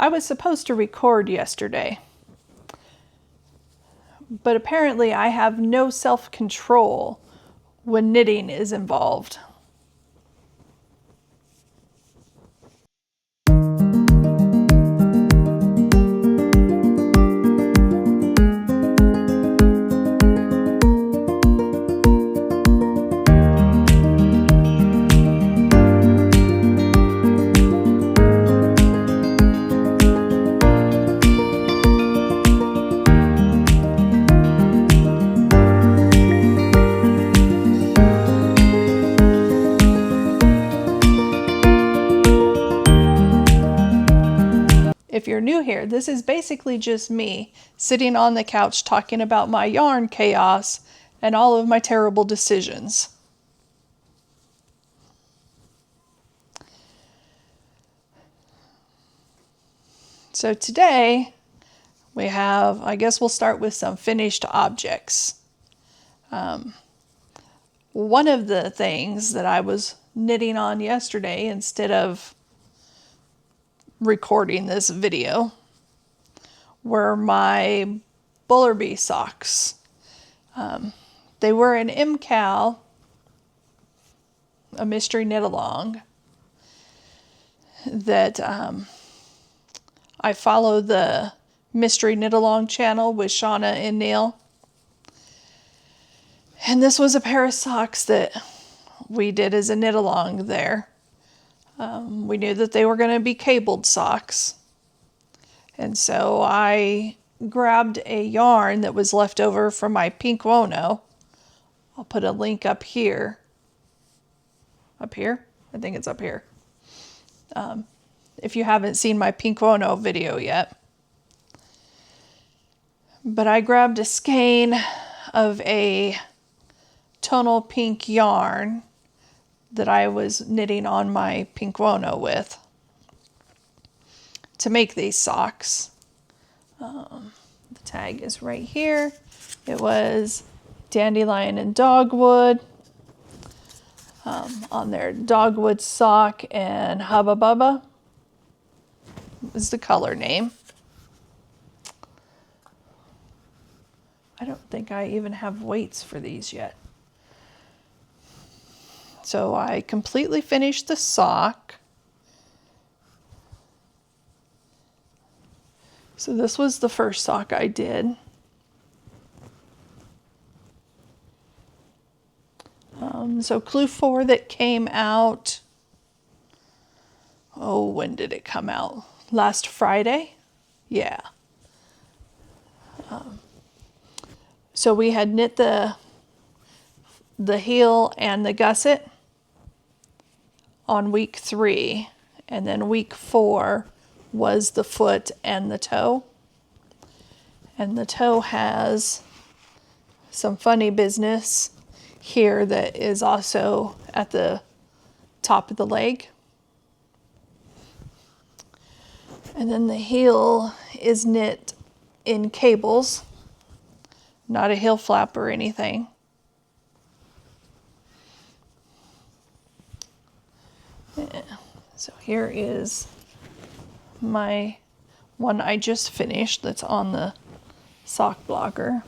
I was supposed to record yesterday, but apparently I have no self-control when knitting is involved. If you're new here, this is basically just me sitting on the couch talking about my yarn chaos and all of my terrible decisions. So today we have, I guess we'll start with some finished objects. One of the things that I was knitting on yesterday instead of recording this video were my Bullerby socks. They were an MKAL, a mystery knit along, that I follow the mystery knit along channel with Shauna and Neil. And this was a pair of socks that we did as a knit along there. We knew that they were going to be cabled socks. And so I grabbed a yarn that was left over from my pink Wono. I'll put a link up here. Up here? I think it's up here. If you haven't seen my pink Wono video yet. But I grabbed a skein of a tonal pink yarn that I was knitting on my pink Wono with to make these socks. The tag is right here. It was dandelion and dogwood on their dogwood sock, and Hubba Bubba is the color name. I don't think I even have weights for these yet. So I completely finished the sock. So this was the first sock I did. So Clue 4 that came out, oh, when did it come out? Last Friday? Yeah. So we had knit the heel and the gusset on week 3, and then week 4 was the foot and the toe. And the toe has some funny business here that is also at the top of the leg. And then the heel is knit in cables, not a heel flap or anything. So here is my one I just finished that's on the sock blogger.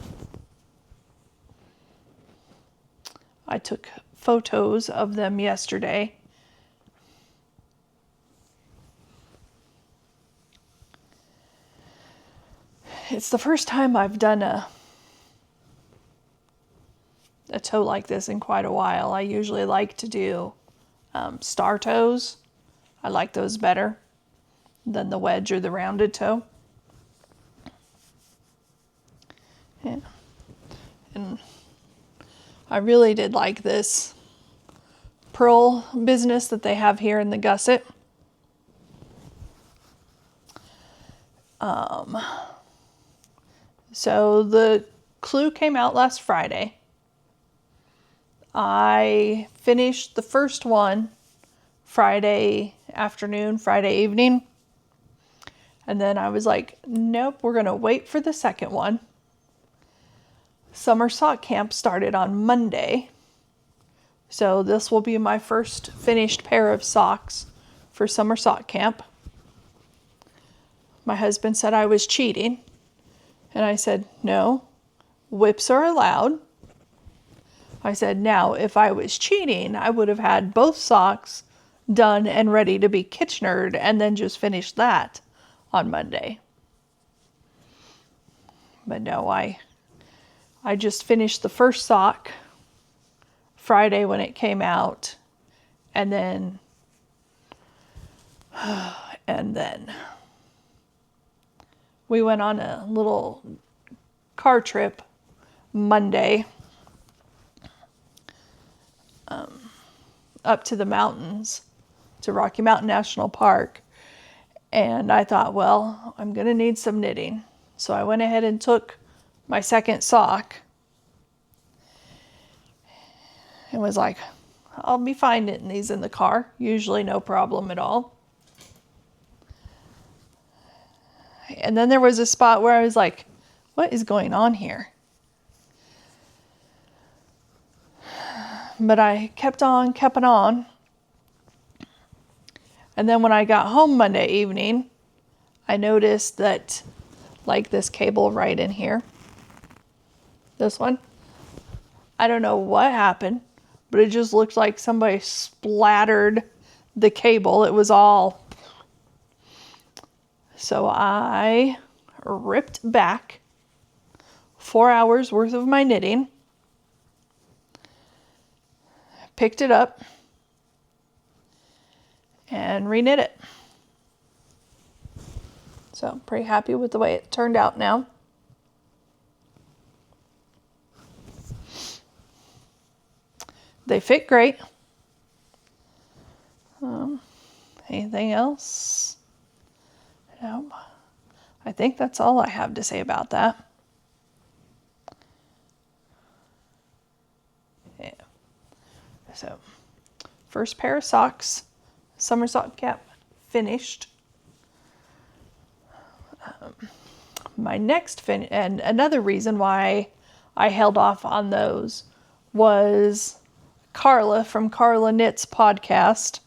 I took photos of them yesterday. It's the first time I've done a toe like this in quite a while. I usually like to do star toes. I like those better than the wedge or the rounded toe. Yeah. And I really did like this purl business that they have here in the gusset. So the Clue came out last Friday. I finished the first one Friday afternoon, Friday evening. And then I was like, nope, we're going to wait for the second one. Summer sock camp started on Monday. So this will be my first finished pair of socks for summer sock camp. my husband said I was cheating. And I said, no, whips are allowed. I said, now, if I was cheating, I would have had both socks done and ready to be Kitchenered and then just finished that on Monday. But no, I just finished the first sock Friday when it came out, and then we went on a little car trip Monday up to the mountains, to Rocky Mountain National Park. And I thought, well, I'm going to need some knitting. So I went ahead and took my second sock and was like, I'll be fine knitting these in the car. Usually no problem at all. And then there was a spot where I was like, what is going on here? But I kept on. And then when I got home Monday evening, I noticed that, like, this cable right in here, this one, I don't know what happened, but it just looked like somebody splattered the cable. It was all. So I ripped back 4 hours worth of my knitting, picked it up, and reknit it. So I'm pretty happy with the way it turned out now. They fit great. Anything else? No. I think that's all I have to say about that. Yeah. So, first pair of socks, summer sock cap, finished. My next and another reason why I held off on those was Carla from Carla Knits podcast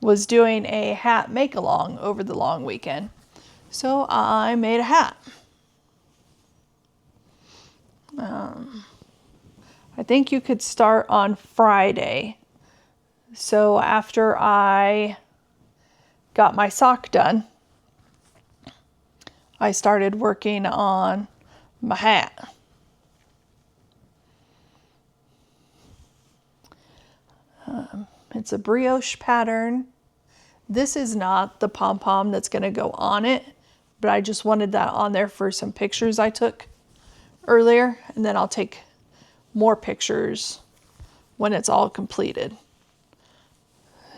was doing a hat make-along over the long weekend. So I made a hat. I think you could start on Friday. So after I got my sock done, I started working on my hat. It's a brioche pattern. This is not the pom-pom that's going to go on it, but I just wanted that on there for some pictures I took earlier, and then I'll take more pictures when it's all completed.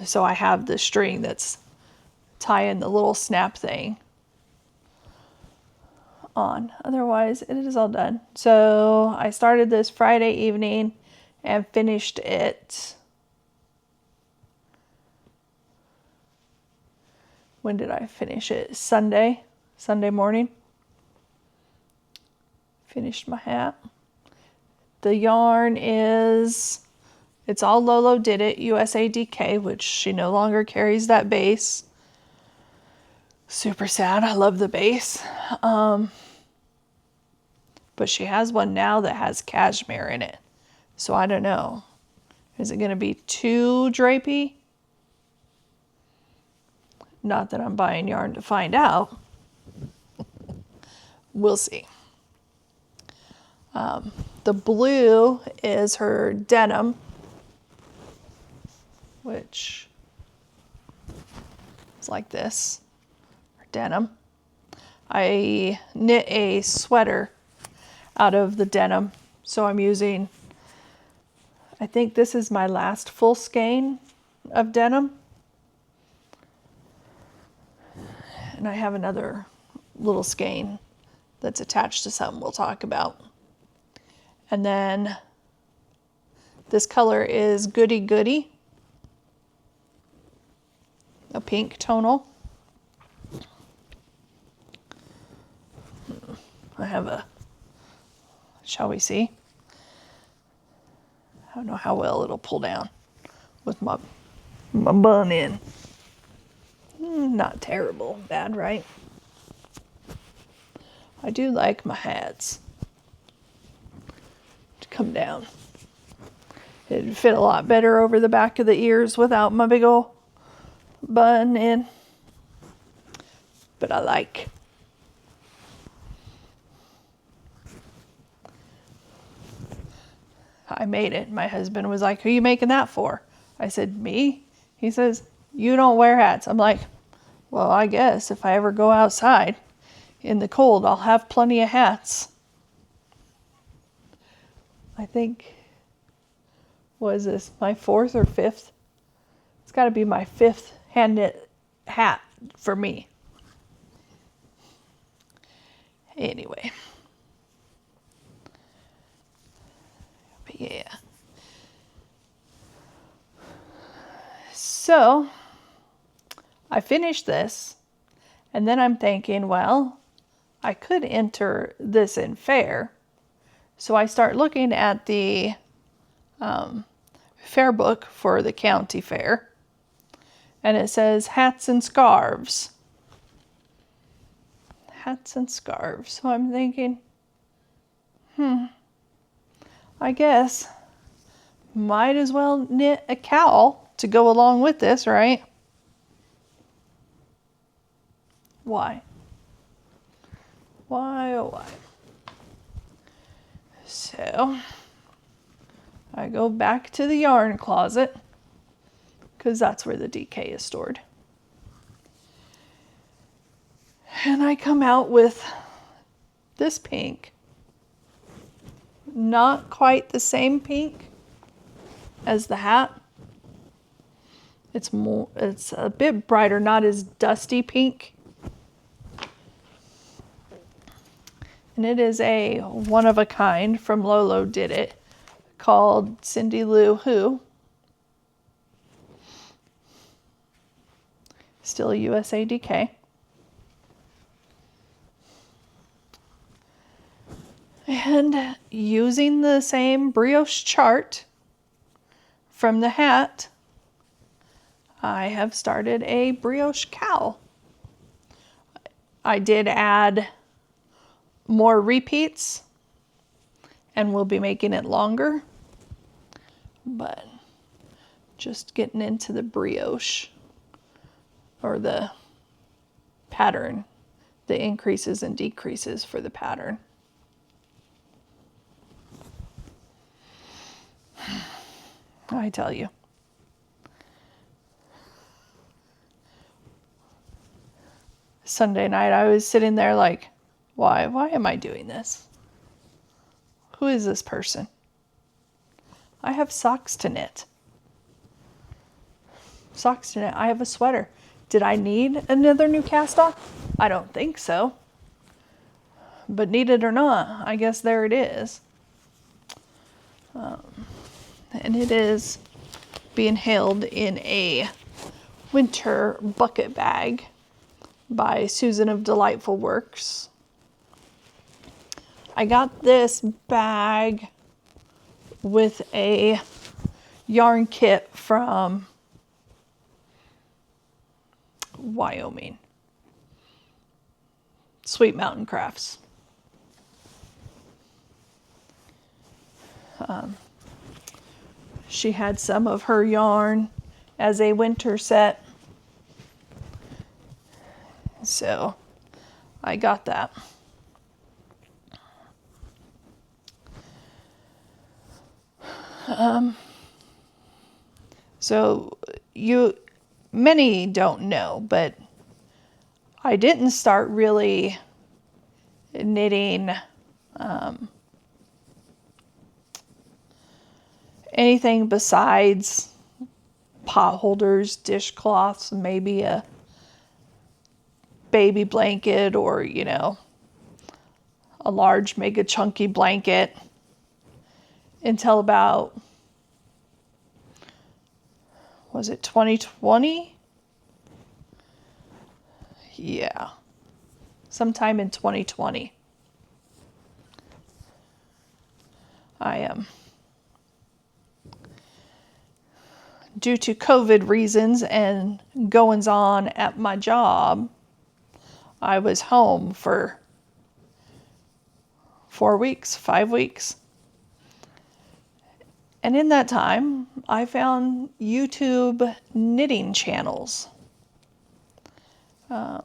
So I have the string that's tying the little snap thing on. Otherwise, it is all done. So I started this Friday evening and finished it. When did I finish it? Sunday morning. Finished my hat. The yarn is, it's all Lolo Did It USA DK, which she no longer carries that base. Super sad. I love the base. But she has one now that has cashmere in it. So I don't know. Is it going to be too drapey? Not that I'm buying yarn to find out. We'll see. The blue is her denim, which is like this, her denim. I knit a sweater out of the denim, so I'm using, I think this is my last full skein of denim. And I have another little skein that's attached to something we'll talk about. And then this color is Goody Goody, a pink tonal. I have a, shall we see? I don't know how well it'll pull down with my bun in. Not terrible bad, right? I do like my hats to come down. It'd fit a lot better over the back of the ears without my big ol' bun in. But I like. I made it. My husband was like, "Who are you making that for?" I said, "Me?" He says, "You don't wear hats." I'm like, "Well, I guess if I ever go outside in the cold, I'll have plenty of hats." I think, what is this, my fourth or fifth? It's got to be my fifth hand knit hat for me. Anyway. But yeah. So, I finished this, and then I'm thinking, well, I could enter this in fair. So I start looking at the fair book for the county fair, and it says hats and scarves. Hats and scarves. So I'm thinking, I guess might as well knit a cowl to go along with this, right? Why? Why, oh why? So I go back to the yarn closet because that's where the DK is stored. And I come out with this pink. Not quite the same pink as the hat. It's a bit brighter, not as dusty pink. And it is a one of a kind from Lolo Did It called Cindy Lou Who. Still a USA DK. And using the same brioche chart from the hat, I have started a brioche cowl. I did add more repeats and we'll be making it longer, but just getting into the brioche or the pattern, the increases and decreases for the pattern. I tell you. Sunday night I was sitting there like, why am I doing this? Who is this person? I have socks to knit. Socks to knit. I have a sweater. Did I need another new cast off? I don't think so. But need it or not, I guess there it is. And it is being held in a winter bucket bag by Susan of Delightful Works. I got this bag with a yarn kit from Wyoming. Sweet Mountain Crafts. She had some of her yarn as a winter set. So I got that. So many don't know, but I didn't start really knitting anything besides pot holders, dishcloths, maybe a baby blanket or, a large mega chunky blanket until about, was it 2020? Yeah, sometime in 2020. I due to COVID reasons and goings on at my job, I was home for 4 weeks, 5 weeks. And in that time, I found YouTube knitting channels. Who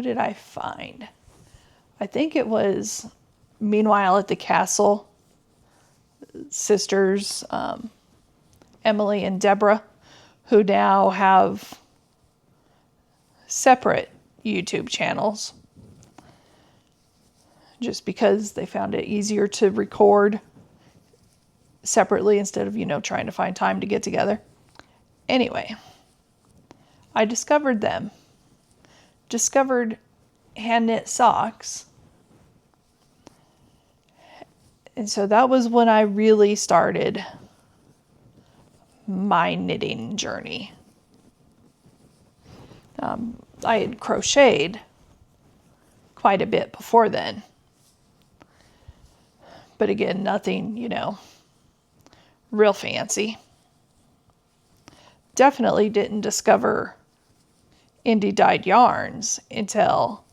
did I find? I think it was Meanwhile at the Castle sisters, Emily and Deborah, who now have separate YouTube channels just because they found it easier to record separately instead of, trying to find time to get together. Anyway, I discovered them. Discovered hand knit socks. And so that was when I really started my knitting journey. I had crocheted quite a bit before then. But again, nothing, real fancy. Definitely didn't discover indie dyed yarns until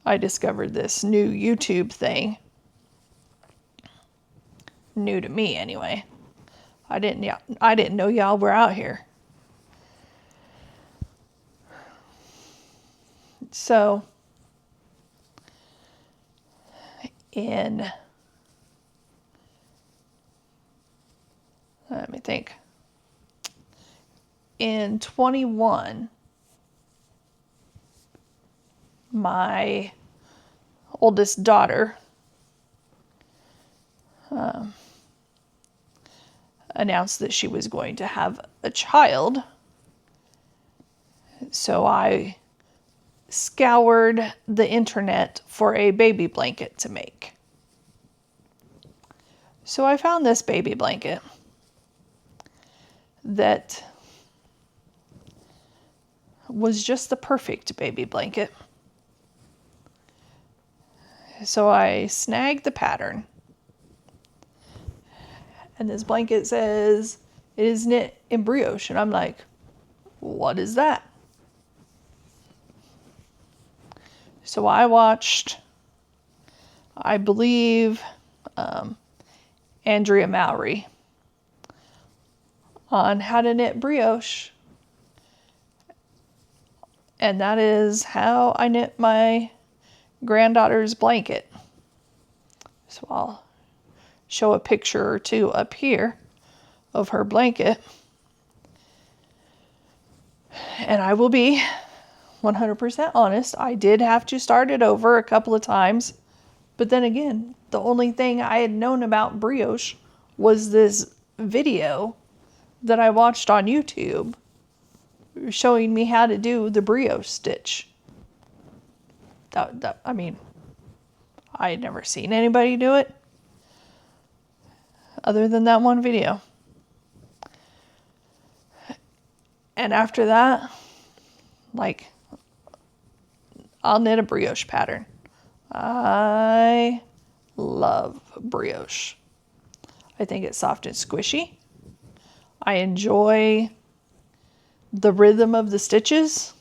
I discovered this new YouTube thing. New to me anyway. I didn't know y'all were out here. So let me think. In 21, my oldest daughter announced that she was going to have a child. So I scoured the internet for a baby blanket to make. So I found this baby blanket that was just the perfect baby blanket. So I snagged the pattern. And this blanket says it is knit in brioche. And I'm like, what is that? So I watched, I believe, Andrea Mowry on how to knit brioche. And that is how I knit my granddaughter's blanket. So I'll show a picture or two up here of her blanket. And I will be 100% honest, I did have to start it over a couple of times. But then again, the only thing I had known about brioche was this video that I watched on YouTube showing me how to do the brioche stitch. I mean, I had never seen anybody do it other than that one video. And after that, like, I'll knit a brioche pattern. I love brioche. I think it's soft and squishy. I enjoy the rhythm of the stitches.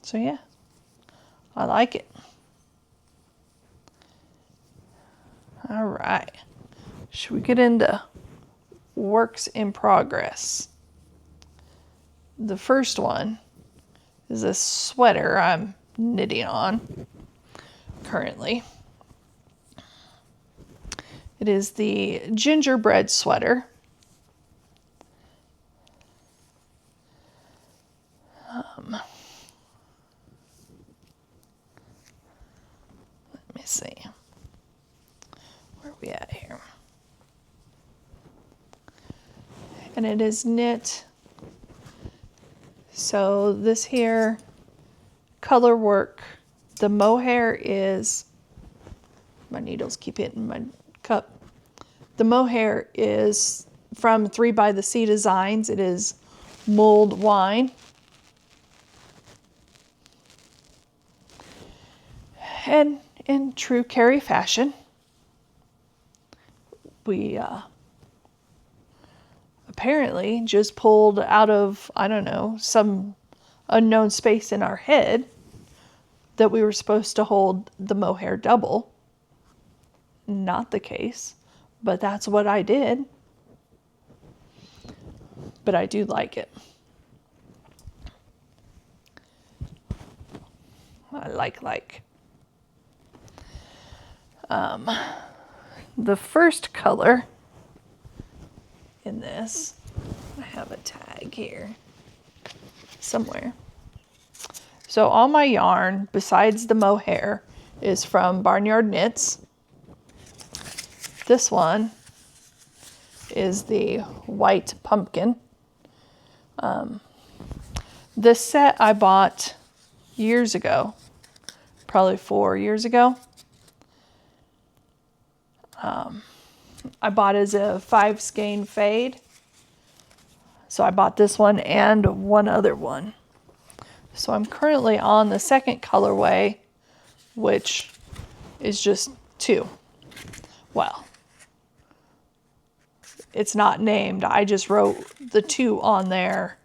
So yeah, I like it. All right. Should we get into works in progress? The first one is a sweater I'm knitting on currently. It is the Gingerbread Sweater. Let me see. Where are we at here? And it is knit. So this here color work, the mohair is, my needles keep hitting my cup. The mohair is from 3 by the Sea Designs. It is mulled wine. And in true Carrie fashion, we apparently just pulled out of, I don't know, some unknown space in our head that we were supposed to hold the mohair double. Not the case, but that's what I did. But I do like it. I like. The first color in this, I have a tag here somewhere. So all my yarn, besides the mohair, is from Barnyard Knits. This one is the white pumpkin. This set I bought years ago, probably 4 years ago. I bought as a 5 skein fade. So I bought this one and one other one. So I'm currently on the second colorway, which is just 2. Well, it's not named. I just wrote the 2 on there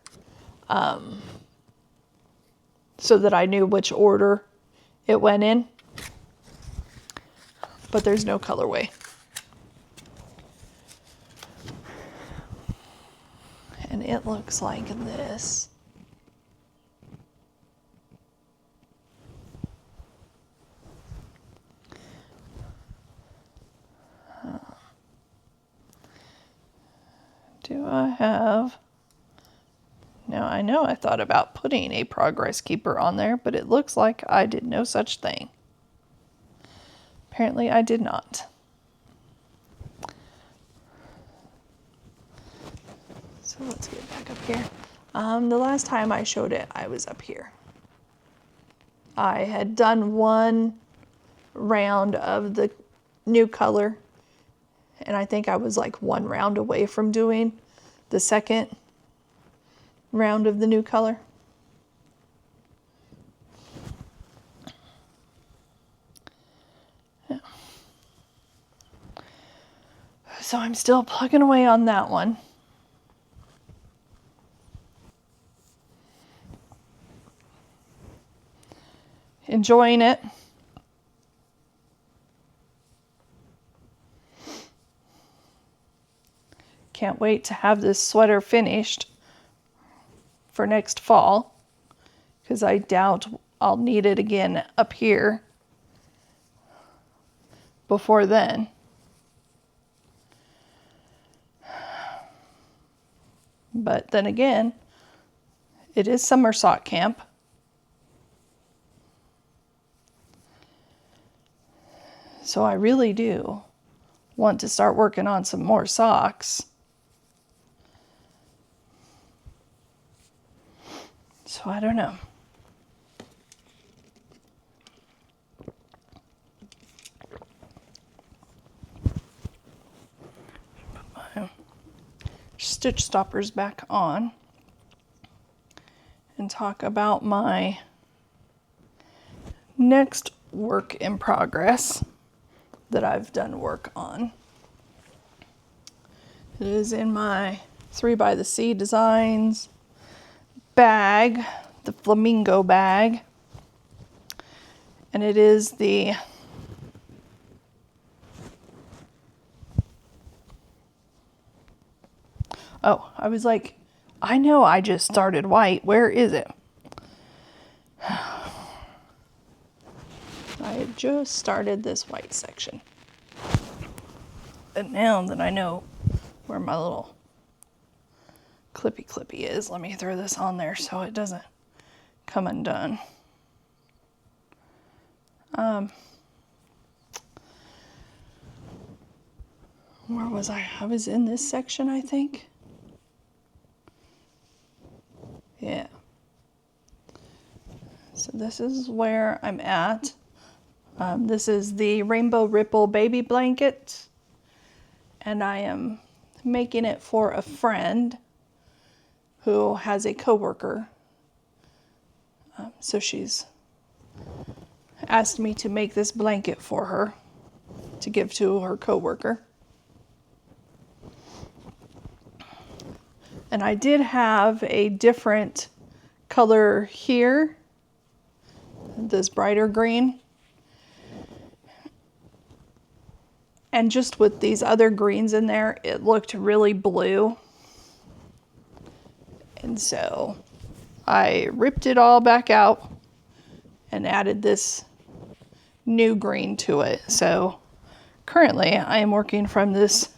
so that I knew which order it went in. But there's no colorway. And it looks like this. Do I have... Now I know I thought about putting a progress keeper on there, but it looks like I did no such thing. Apparently I did not. So let's get back up here. The last time I showed it, I was up here. I had done one round of the new color, and I think I was like 1 round away from doing the second round of the new color. Yeah. So I'm still plugging away on that one. Enjoying it. Can't wait to have this sweater finished for next fall, because I doubt I'll need it again up here before then. But then again, it is summer sock camp. So I really do want to start working on some more socks. So I don't know. Put my stitch stoppers back on and talk about my next work in progress that I've done work on. It is in my 3 by the Sea Designs bag, the flamingo bag, and it is the I was like, I know I just started white. Where is it? I had just started this white section. And now that I know where my little clippy is, let me throw this on there so it doesn't come undone. Where was I? I was in this section, I think. Yeah. So this is where I'm at. This is the Rainbow Ripple baby blanket, and I am making it for a friend who has a coworker. So she's asked me to make this blanket for her to give to her coworker. And I did have a different color here, this brighter green. And just with these other greens in there, it looked really blue. And so I ripped it all back out and added this new green to it. So currently I am working from this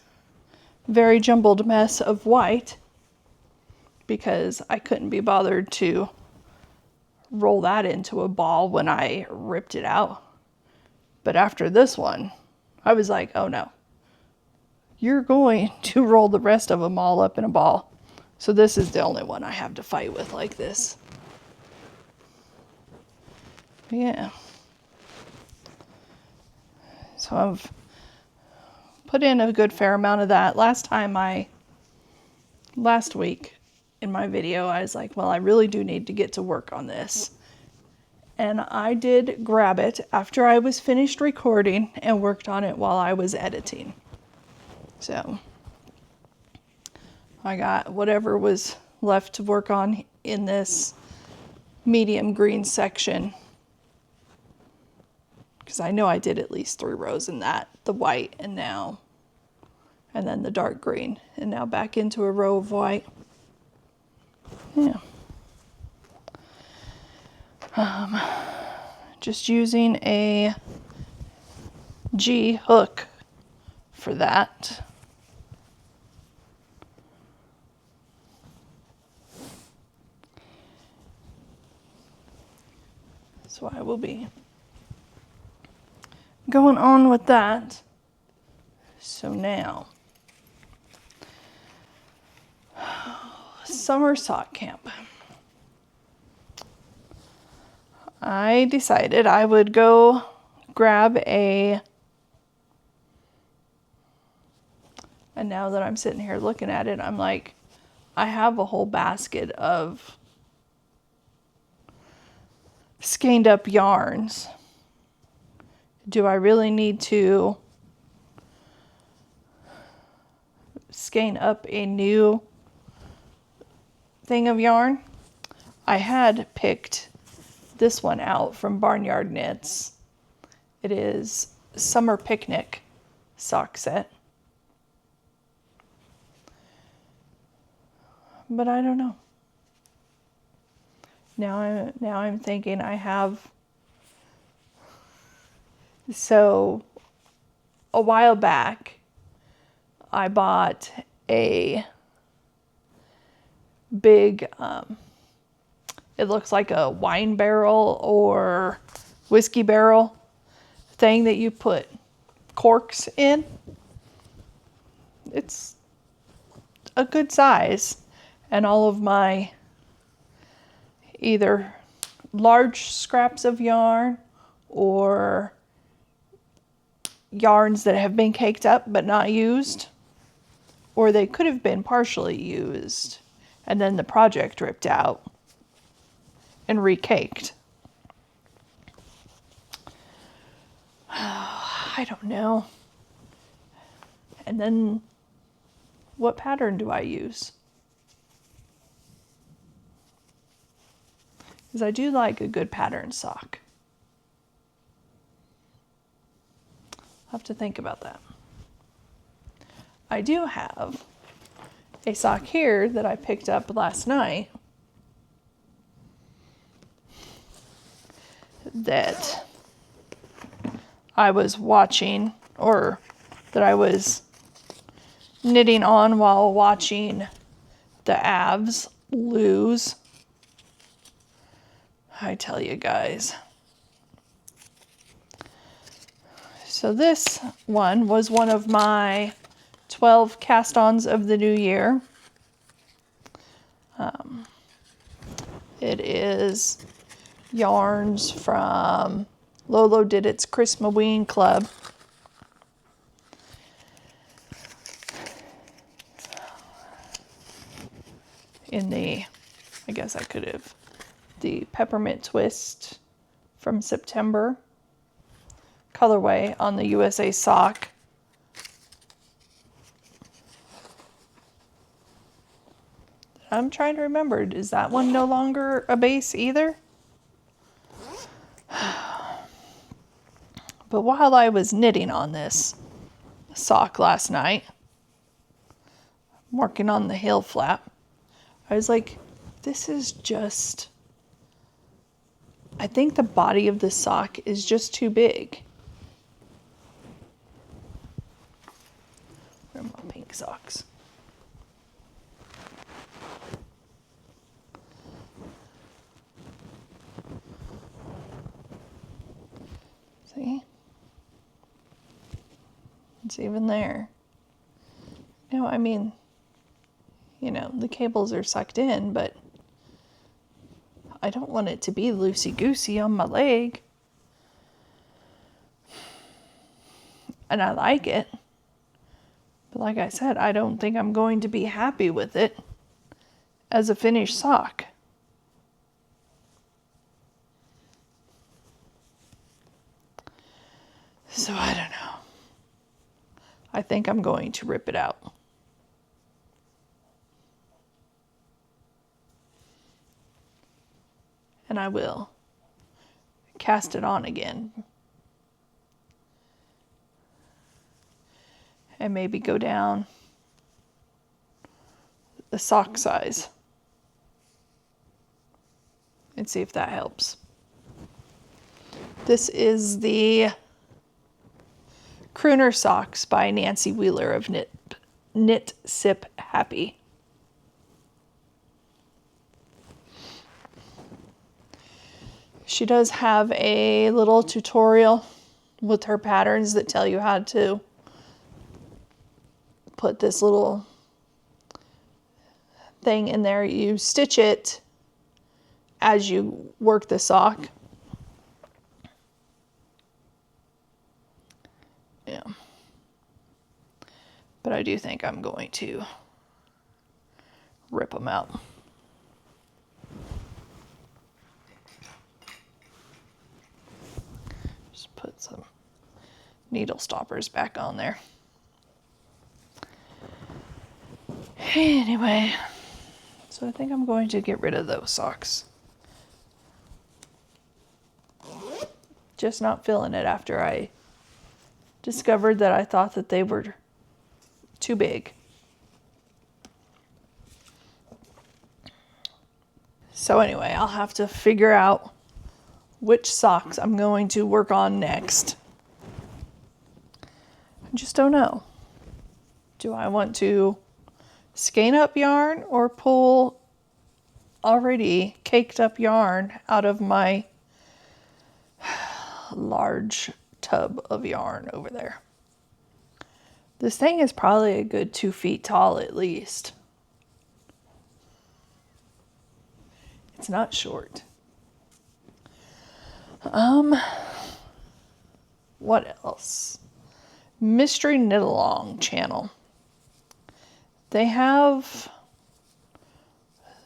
very jumbled mess of white because I couldn't be bothered to roll that into a ball when I ripped it out. But after this one, I was like, oh no, you're going to roll the rest of them all up in a ball. So this is the only one I have to fight with like this. Yeah. So I've put in a good fair amount of that. Last week in my video, I was like, well, I really do need to get to work on this. And I did grab it after I was finished recording and worked on it while I was editing. So I got whatever was left to work on in this medium green section, because I know I did at least 3 rows in that, the white and then the dark green, and now back into a row of white. Yeah. Just using a G hook for that. So I will be going on with that. So now, summer sock camp. I decided I would go grab and now that I'm sitting here looking at it, I'm like, I have a whole basket of skeined up yarns. Do I really need to skein up a new thing of yarn? I had picked this one out from Barnyard Knits. It is Summer Picnic sock set. But I don't know. Now I'm thinking I have. So a while back, I bought a big, it looks like a wine barrel or whiskey barrel thing that you put corks in. It's a good size, and all of my either large scraps of yarn or yarns that have been caked up but not used, or they could have been partially used and then the project ripped out and recaked. I don't know. And then what pattern do I use? Because I do like a good pattern sock. I'll have to think about that. I do have a sock here that I picked up last night that I was watching, or that I was knitting on while watching the Avs lose. I tell you guys. So this one was one of my 12 cast-ons of the new year. It is yarns from Lolo Did Its Christmaween Club. In the, I guess I could have, the Peppermint Twist from September colorway on the USA sock. I'm trying to remember. Is that one no longer a base either? But while I was knitting on this sock last night, working on the heel flap, I was like, this is just, I think the body of the sock is just too big. Where are my pink socks? See? It's even there. No, I mean, you know, the cables are sucked in, but I don't want it to be loosey-goosey on my leg. And I like it. But like I said, I don't think I'm going to be happy with it as a finished sock. So I don't know. I think I'm going to rip it out. And I will cast it on again. And maybe go down the sock size and see if that helps. This is the Crooner Socks by Nancy Wheeler of Knit Sip Happy. She does have a little tutorial with her patterns that tell you how to put this little thing in there. You stitch it as you work the sock. Yeah. But I do think I'm going to rip them out. Just put some needle stoppers back on there. Anyway, so I think I'm going to get rid of those socks. Just not feeling it after I discovered that I thought that they were too big. So anyway, I'll have to figure out which socks I'm going to work on next. I just don't know. Do I want to skein up yarn or pull already caked up yarn out of my large tub of yarn over there? This thing is probably a good 2 feet tall at least. It's not short. What else? Mystery Knit Along channel. They have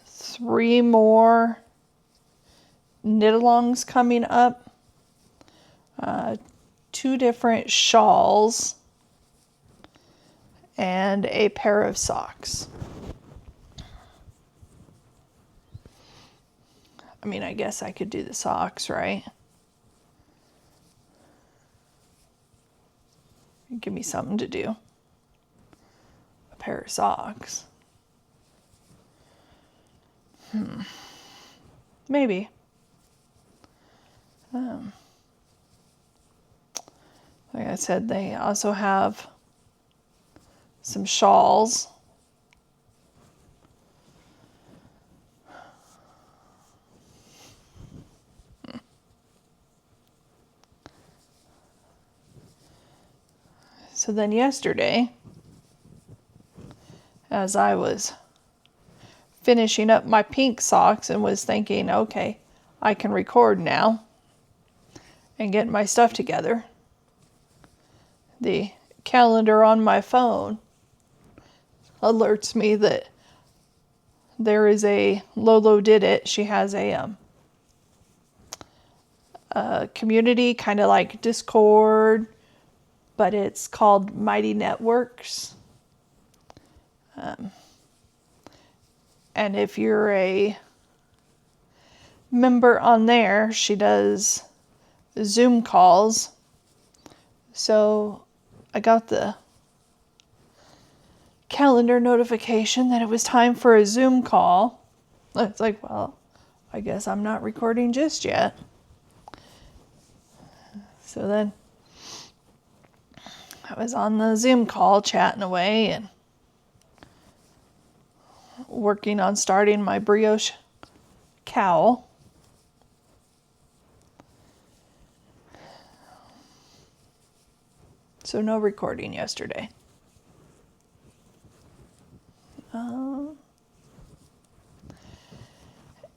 3 more knit alongs coming up. 2 different shawls and a pair of socks. I mean, I guess I could do the socks, right? Give me something to do. A pair of socks. Maybe. Like I said, they also have some shawls. So then yesterday, as I was finishing up my pink socks and was thinking, okay, I can record now and get my stuff together, the calendar on my phone alerts me that there is a Lolo Did It. She has a community, kind of like Discord, but it's called Mighty Networks. And if you're a member on there, she does Zoom calls. So I got the calendar notification that it was time for a Zoom call. It's like, well, I guess I'm not recording just yet. So then I was on the Zoom call chatting away and working on starting my brioche cowl. So no recording yesterday.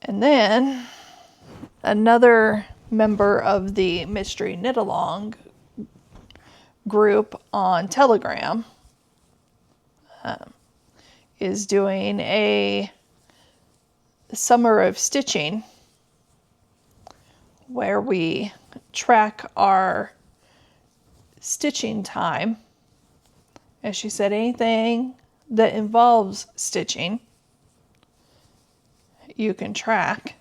And then another member of the Mystery Knit Along group on Telegram is doing a summer of stitching where we track our stitching time. As she said, anything that involves stitching you can track.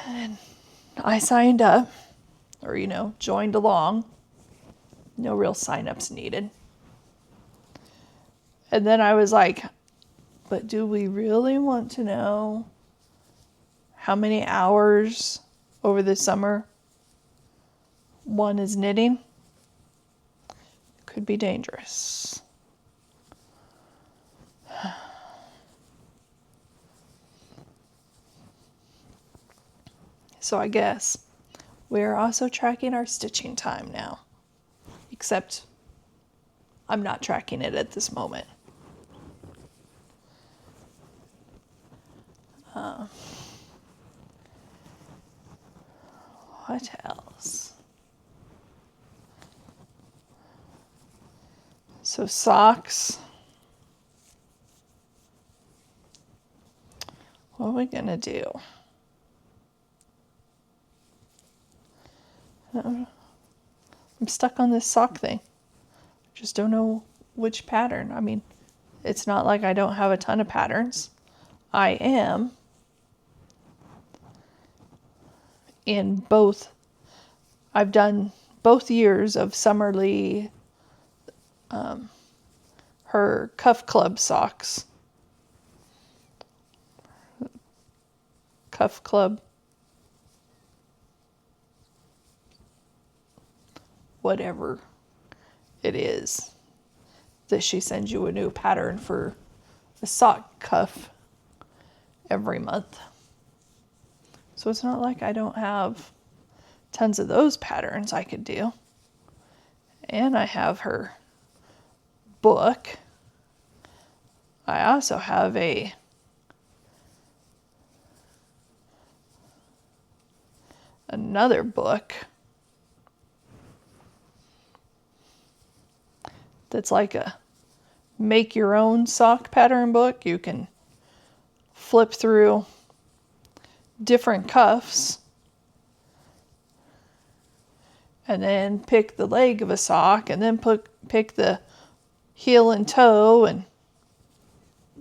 And I signed up, or joined along. No real sign-ups needed. And then I was like, but do we really want to know how many hours over the summer one is knitting? Could be dangerous. So I guess we're also tracking our stitching time now. Except I'm not tracking it at this moment. What else? So socks. What are we gonna do? I'm stuck on this sock thing. Just don't know which pattern. I mean, it's not like I don't have a ton of patterns. I am in both. I've done both years of Summerly, her Cuff Club socks. Cuff Club. Whatever it is that she sends you a new pattern for a sock cuff every month. So it's not like I don't have tons of those patterns I could do. And I have her book. I also have another book that's like a make your own sock pattern book. You can flip through different cuffs and then pick the leg of a sock and then pick the heel and toe and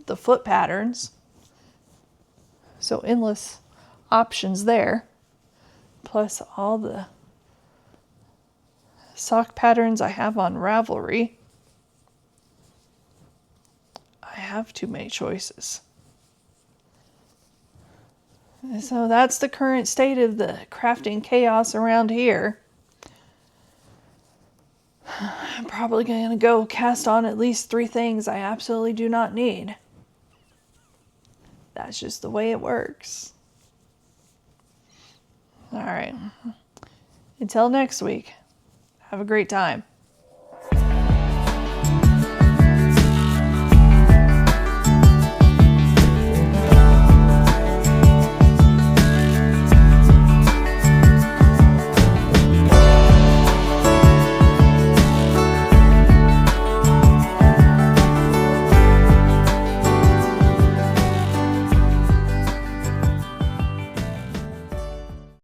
the foot patterns. So endless options there. Plus all the sock patterns I have on Ravelry. I have too many choices. So that's the current state of the crafting chaos around here. I'm probably going to go cast on at least 3 things I absolutely do not need. That's just the way it works. All right. Until next week, have a great time.